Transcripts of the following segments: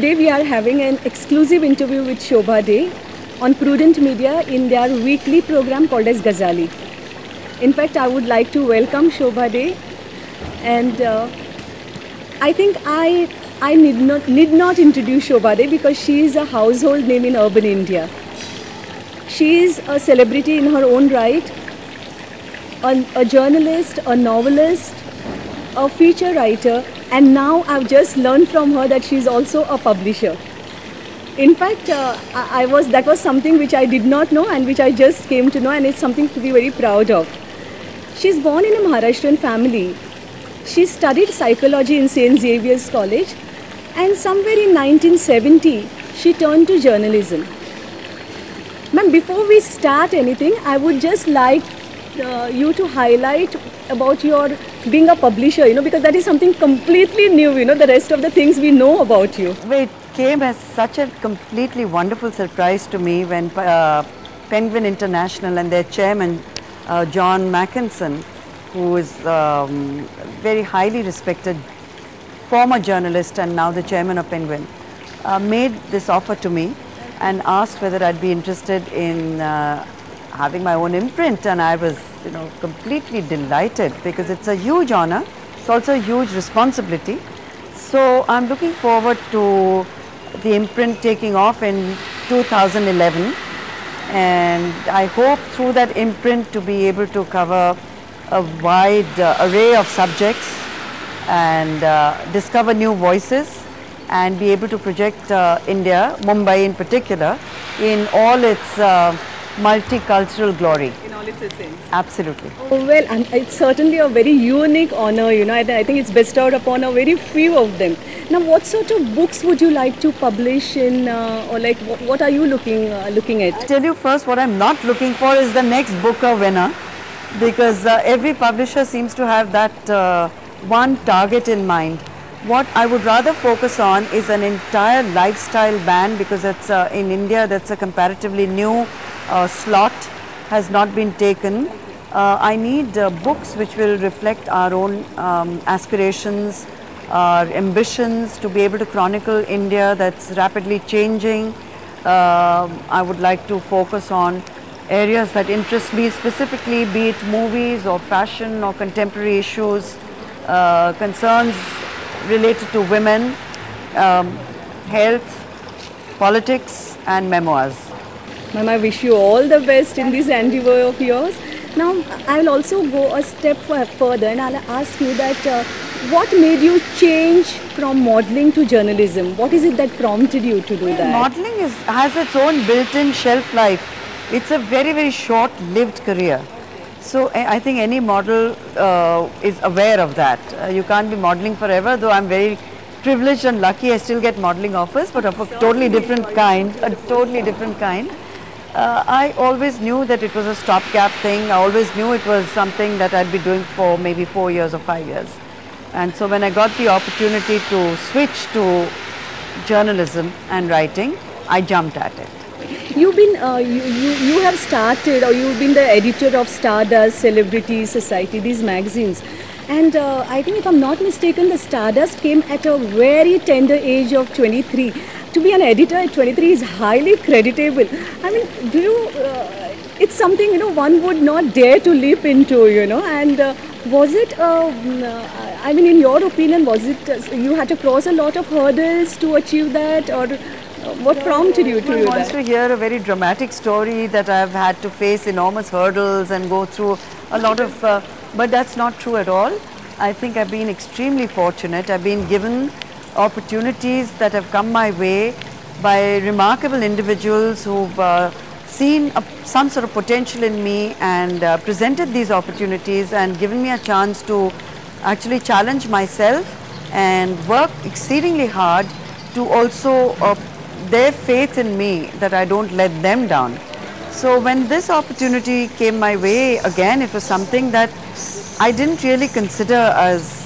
today we are having an exclusive interview with Shobha De on Prudent Media in their weekly program called as Ghazali. In fact, I would like to welcome Shobha De, and I think I need not introduce Shobha De because she is a household name in urban India. She is a celebrity in her own right, a journalist, a novelist, a feature writer, and now I've just learned from her that she's also a publisher. In fact, that was something which I did not know and which I just came to know, and it's something to be very proud of. She's born in a Maharashtrian family. She studied psychology in St. Xavier's College, and somewhere in 1970, she turned to journalism. Ma'am, before we start anything, I would just like you to highlight about your being a publisher, because that is something completely new, the rest of the things we know about you. Well, it came as such a completely wonderful surprise to me when Penguin International and their chairman, John Mackinson, who is very highly respected former journalist and now the chairman of Penguin, made this offer to me and asked whether I'd be interested in having my own imprint, and I was completely delighted because it's a huge honor. It's also a huge responsibility. So I'm looking forward to the imprint taking off in 2011, and I hope through that imprint to be able to cover a wide array of subjects and discover new voices and be able to project India, Mumbai in particular, in all its multicultural glory. In all its essence. Absolutely. Oh, well, and it's certainly a very unique honor, I think it's bestowed upon a very few of them. Now, what sort of books would you like to publish in, or like, what are you looking at? I'll tell you first, what I'm not looking for is the next Booker winner, because every publisher seems to have that one target in mind. What I would rather focus on is an entire lifestyle band, because it's in India that's a comparatively new slot, has not been taken. I need books which will reflect our own aspirations, our ambitions, to be able to chronicle India that's rapidly changing. I would like to focus on areas that interest me specifically, be it movies or fashion or contemporary issues, concerns related to women, health, politics and memoirs. Ma'am, I wish you all the best in this endeavor of yours. Now, I will also go a step further and I'll ask you that what made you change from modeling to journalism? What is it that prompted you to do that? Modeling has its own built-in shelf life. It's a very, very short-lived career. So I think any model is aware of that. You can't be modeling forever, though I'm very privileged and lucky. I still get modeling offers, but of a totally different kind, I always knew that it was a stopgap thing. I always knew it was something that I'd be doing for maybe 4 years or 5 years. And so when I got the opportunity to switch to journalism and writing, I jumped at it. You've been, you have started, or you've been the editor of Stardust, Celebrity Society, these magazines. And I think if I'm not mistaken, the Stardust came at a very tender age of 23. To be an editor at 23 is highly creditable. I mean, it's something, one would not dare to leap into, and was it, I mean, in your opinion, was it, you had to cross a lot of hurdles to achieve that, or what prompted you to do that? One wants to hear a very dramatic story that I've had to face enormous hurdles and go through a lot of, but that's not true at all. I think I've been extremely fortunate. I've been given opportunities that have come my way by remarkable individuals who've seen some sort of potential in me and presented these opportunities and given me a chance to actually challenge myself and work exceedingly hard to also their faith in me, that I don't let them down. So when this opportunity came my way, again, it was something that I didn't really consider as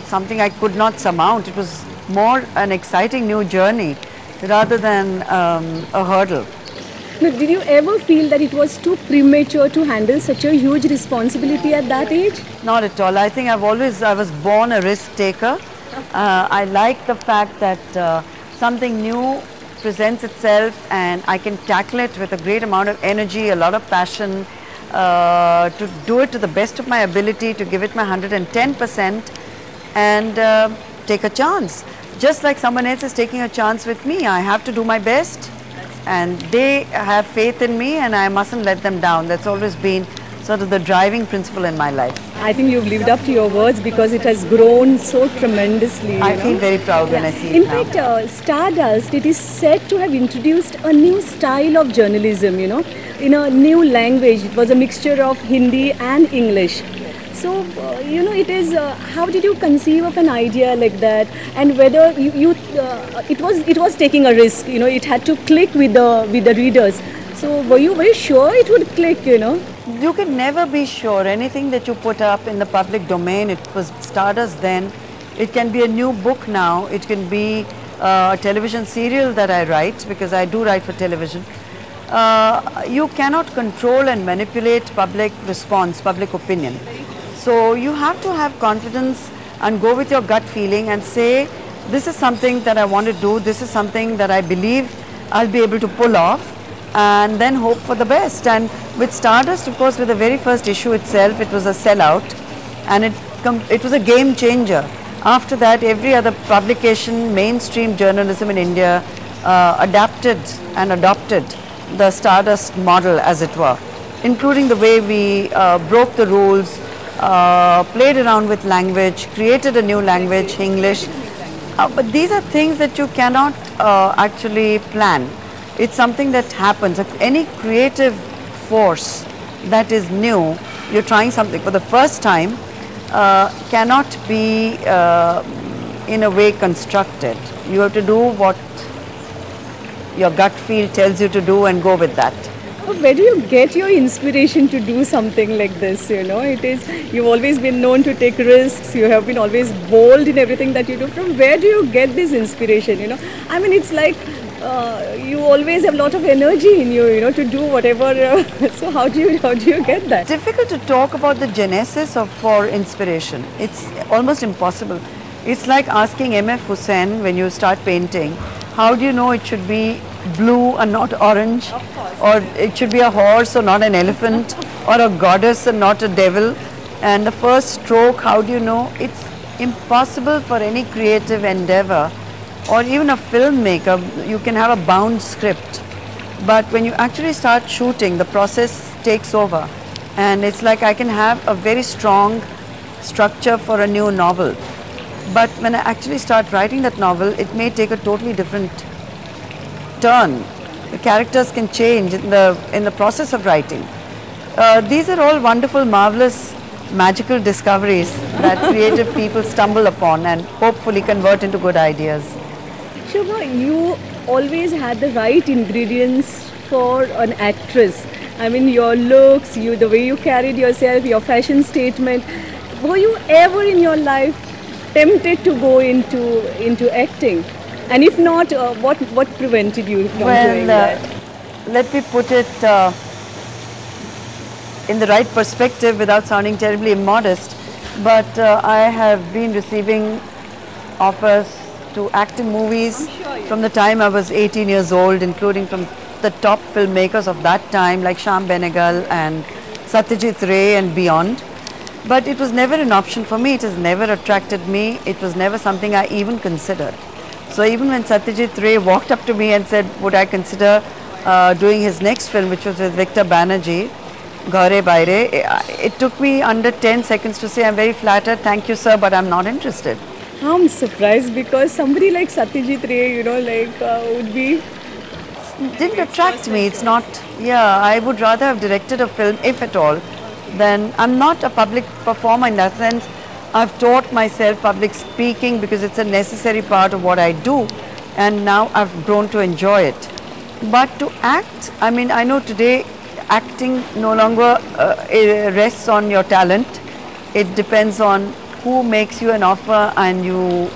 something I could not surmount. It was more an exciting new journey rather than a hurdle. Now, did you ever feel that it was too premature to handle such a huge responsibility at that age? Not at all. I think I was born a risk taker. I like the fact that something new presents itself and I can tackle it with a great amount of energy, a lot of passion, to do it to the best of my ability, to give it my 110% and take a chance. Just like someone else is taking a chance with me, I have to do my best and they have faith in me and I mustn't let them down. That's always been sort of the driving principle in my life. I think you've lived up to your words because it has grown so tremendously. I feel very proud when I see it In now. fact, Stardust, it is said to have introduced a new style of journalism, in a new language. It was a mixture of Hindi and English. So, it is, how did you conceive of an idea like that, and whether it was taking a risk, it had to click with the readers. So, were you very sure it would click, You can never be sure. Anything that you put up in the public domain, it was Stardust then, it can be a new book now, it can be a television serial that I write, because I do write for television. You cannot control and manipulate public response, public opinion. So you have to have confidence and go with your gut feeling and say, this is something that I want to do, this is something that I believe I'll be able to pull off, and then hope for the best. And with Stardust, of course, with the very first issue itself, it was a sellout and it was a game changer. After that, every other publication, mainstream journalism in India adapted and adopted the Stardust model, as it were, including the way we broke the rules, played around with language, created a new language, English. But these are things that you cannot actually plan. It's something that happens. Any creative force that is new, you're trying something for the first time, cannot be in a way constructed. You have to do what your gut feel tells you to do and go with that. Where do you get your inspiration to do something like this? You've always been known to take risks. You have been always bold in everything that you do. From where do you get this inspiration? I mean, it's like you always have a lot of energy in you, to do whatever. So how do you get that? Difficult to talk about the genesis for inspiration. It's almost impossible. It's like asking M.F. Hussain when you start painting, how do you know it should be blue and not orange, or it should be a horse or not an elephant, or a goddess and not a devil, and the first stroke, how do you know? It's impossible for any creative endeavor, or even a filmmaker. You can have a bound script, but when you actually start shooting, the process takes over, and it's like I can have a very strong structure for a new novel, but when I actually start writing that novel, it may take a totally different turn. The characters can change in the process of writing. These are all wonderful, marvelous, magical discoveries that creative people stumble upon and hopefully convert into good ideas. Shobha, you always had the right ingredients for an actress. I mean, your looks, the way you carried yourself, your fashion statement. Were you ever in your life tempted to go into acting? And if not, what prevented you from doing that? Let me put it in the right perspective without sounding terribly immodest, but I have been receiving offers to act in movies from the time I was 18 years old, including from the top filmmakers of that time like Shyam Benegal and Satyajit Ray and beyond. But it was never an option for me, it has never attracted me, it was never something I even considered. So even when Satyajit Ray walked up to me and said, would I consider doing his next film, which was with Victor Banerjee, Ghare Baire, it took me under 10 seconds to say, I'm very flattered, thank you sir, but I'm not interested. I'm surprised because somebody like Satyajit Ray, would be... Didn't attract me, it's not, I would rather have directed a film, if at all, than, I'm not a public performer in that sense. I've taught myself public speaking because it's a necessary part of what I do, and now I've grown to enjoy it. But to act, I mean, I know today acting no longer rests on your talent. It depends on who makes you an offer and you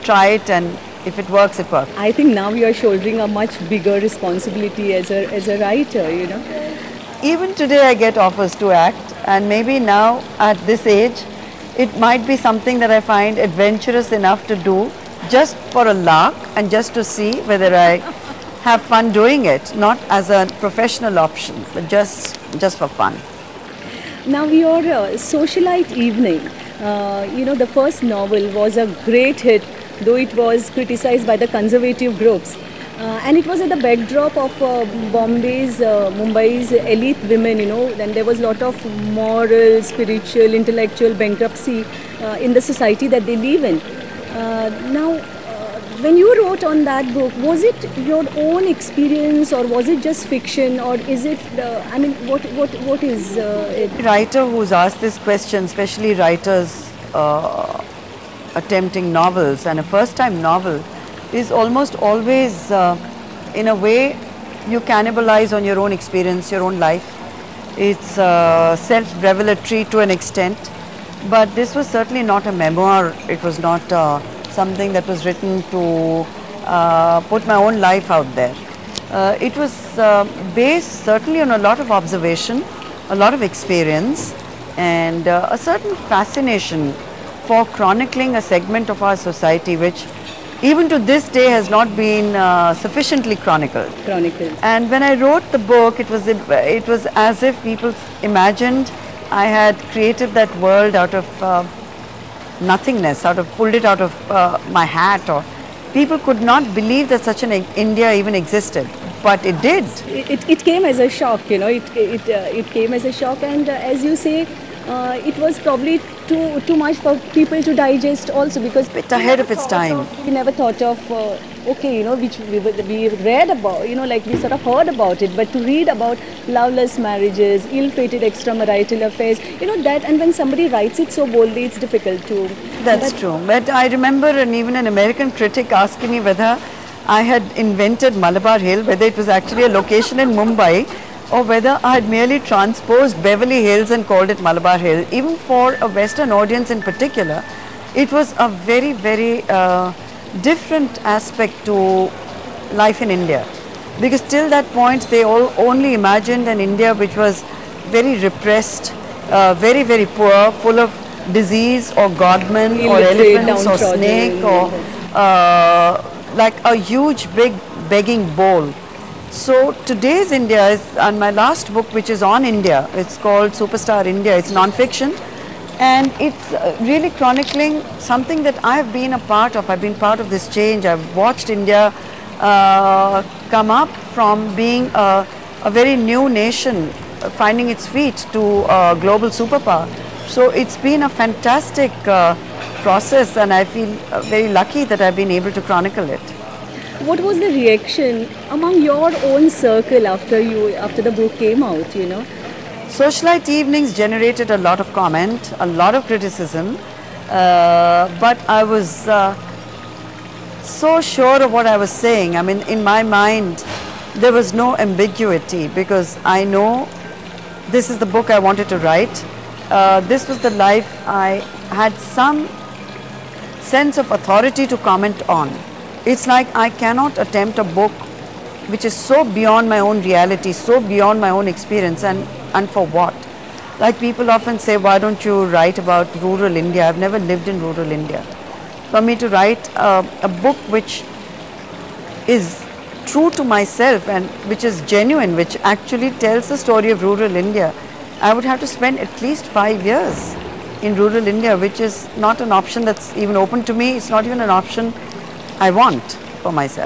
try it, and if it works, it works. I think now you are shouldering a much bigger responsibility as a writer, Even today I get offers to act, and maybe now at this age, it might be something that I find adventurous enough to do, just for a lark and just to see whether I have fun doing it, not as a professional option, but just for fun. Now, your Socialite Evening, the first novel was a great hit, though it was criticized by the conservative groups. And it was at the backdrop of Mumbai's elite women, then there was a lot of moral, spiritual, intellectual bankruptcy in the society that they live in. Now, when you wrote on that book, was it your own experience or was it just fiction, or is it, what is it? The writer who's asked this question, especially writers attempting novels, and a first time novel is almost always, in a way, you cannibalize on your own experience, your own life. It's self-revelatory to an extent, but this was certainly not a memoir. It was not something that was written to put my own life out there. It was based certainly on a lot of observation, a lot of experience, and a certain fascination for chronicling a segment of our society which even to this day has not been sufficiently chronicled. And when I wrote the book, it was as if people imagined I had created that world out of nothingness, pulled it out of my hat, or people could not believe that such an India even existed, but it did. It came as a shock, it came as a shock, and as you say, it was probably too much for people to digest also, because bit ahead of its time. We never thought of which we read about, like we sort of heard about it, but to read about loveless marriages, ill-fated extramarital affairs, that, and when somebody writes it so boldly, it's difficult to. That's true. But I remember even an American critic asking me whether I had invented Malabar Hill, whether it was actually a location in Mumbai, or whether I had merely transposed Beverly Hills and called it Malabar Hill. Even for a Western audience in particular, it was a very, very different aspect to life in India. Because till that point, they all only imagined an India which was very repressed, very, very poor, full of disease or godmen or elephants or snake or like a huge big begging bowl. So today's India is, and my last book which is on India, it's called Superstar India, it's non-fiction, and it's really chronicling something that I've been a part of. I've been part of this change. I've watched India come up from being a very new nation, finding its feet, to a global superpower. So it's been a fantastic process, and I feel very lucky that I've been able to chronicle it. What was the reaction among your own circle after the book came out, Socialite Evenings generated a lot of comment, a lot of criticism, but I was so sure of what I was saying. I mean, in my mind, there was no ambiguity, because I know this is the book I wanted to write. This was the life I had some sense of authority to comment on. It's like I cannot attempt a book which is so beyond my own reality, so beyond my own experience, and for what? Like people often say, why don't you write about rural India? I've never lived in rural India. For me to write a book which is true to myself and which is genuine, which actually tells the story of rural India, I would have to spend at least 5 years in rural India, which is not an option that's even open to me. It's not even an option I want for myself.